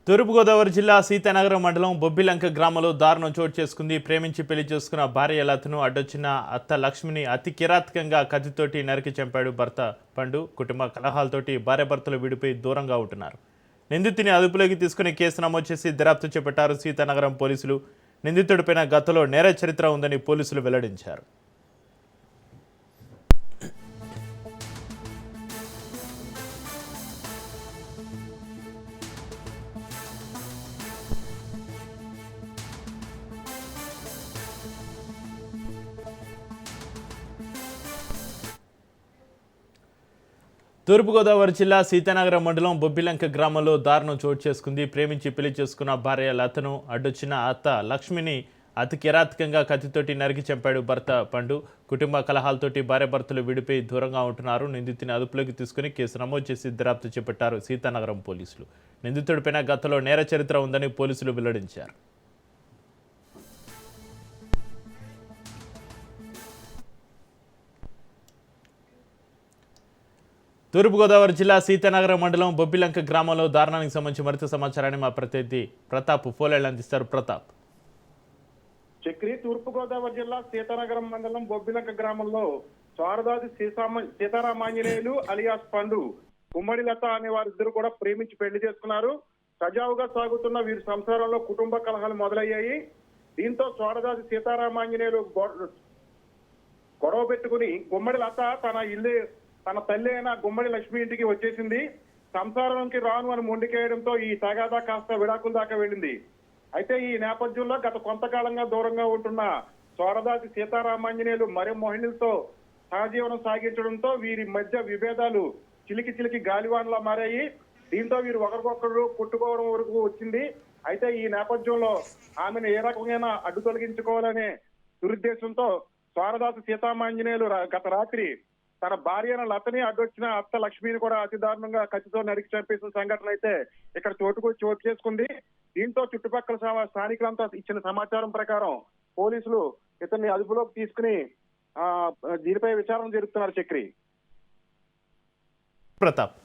తూర్పుగోదావరి జిల్లా సీతానగరం మండలం బొబ్బిలంక గ్రామంలో దారుణం చోటు చేసుకుంది. ప్రేమించి పెళ్లి చేసుకున్న భార్య లతను అడ్డొచ్చిన అత్త లక్ష్మిని అతి కిరాతకంగా కత్తితోటి నరికి చంపాడు భర్త పండు. కుటుంబ కలహాలతోటి భార్యాభర్తలు విడిపోయి దూరంగా ఉంటున్నారు. నిందితుని అదుపులోకి తీసుకుని కేసు నమోదు చేసి దర్యాప్తు చేపట్టారు సీతానగరం పోలీసులు. నిందితుడిపైన గతంలో నేర చరిత్ర ఉందని పోలీసులు వెల్లడించారు. తూర్పుగోదావరి జిల్లా సీతానగరం మండలం బొబ్బిలంక గ్రామంలో దారుణం చోటు చేసుకుంది. ప్రేమించి పెళ్లి చేసుకున్న భార్య లతను అడ్డొచ్చిన అత్త లక్ష్మిని అతి కిరాతకంగా కత్తితోటి నరికి చంపాడు భర్త పండు. కుటుంబ కలహాలతోటి భార్యాభర్తలు విడిపోయి దూరంగా ఉంటున్నారు. నిందితుని అదుపులోకి తీసుకుని కేసు నమోదు చేసి దర్యాప్తు చేపట్టారు సీతానగరం పోలీసులు. నిందితుడిపైన గతంలో నేర చరిత్ర ఉందని పోలీసులు వెల్లడించారు. తూర్పుగోదావరి జిల్లా సీతానగరం మండలం బొబ్బిలంక గ్రామంలో దారుణానికి సంబంధించి మరింత సమాచారాన్ని మా ప్రతినిధి ప్రతాప్ ఫోన్లైన్లో అందిస్తారు. ప్రతాప్. చక్రి తూర్పుగోదావరి జిల్లా సీతానగరం మండలం బొబ్బిలంక గ్రామంలో శారదాది సీతారామాంజనేయులు అలియాస్ పండు, గుమ్మడి లత అనే వారిద్దరు కూడా ప్రేమించి పెళ్లి చేసుకున్నారు. సజావుగా సాగుతున్న వీరి సంసారంలో కుటుంబ కలహాలు మొదలయ్యాయి. దీంతో శారదాది సీతారామాంజనేయులు గొడవ పెట్టుకుని గుమ్మడి లత తన తల్లి అయిన గుమ్మడి లక్ష్మి ఇంటికి వచ్చేసింది. సంసారంకి రాను అని మొండికేయడంతో ఈ తగాదా కాస్త విడాకుల దాకా వెళ్ళింది. అయితే ఈ నేపథ్యంలో గత కొంతకాలంగా దూరంగా ఉంటున్న శారదాది సీతారామాంజనేయులు మరి మహిళలతో సహజీవనం సాగించడంతో వీరి మధ్య విభేదాలు చిలికి గాలివాన్లా మారాయి. దీంతో వీరు ఒకరికొకరు కొట్టుకోవడం వరకు వచ్చింది. అయితే ఈ నేపథ్యంలో ఆమెను ఏ రకమైన అడ్డు తొలగించుకోవాలనే దురుద్దేశంతో శారదాది సీతారామాంజనేయులు గత రాత్రి తన భార్యను లతని అడ్డొచ్చిన అత్త లక్ష్మిని కూడా అతి దారుణంగా కత్తితో నరికి చంపేసిన సంఘటన అయితే ఇక్కడ చోటు చేసుకుంది. దీంతో చుట్టుపక్కల స్థానికులంతా ఇచ్చిన సమాచారం ప్రకారం పోలీసులు ఇతన్ని అదుపులోకి తీసుకుని దీనిపై విచారణ జరుపుతున్నారు. చక్రి. ప్రతాప్.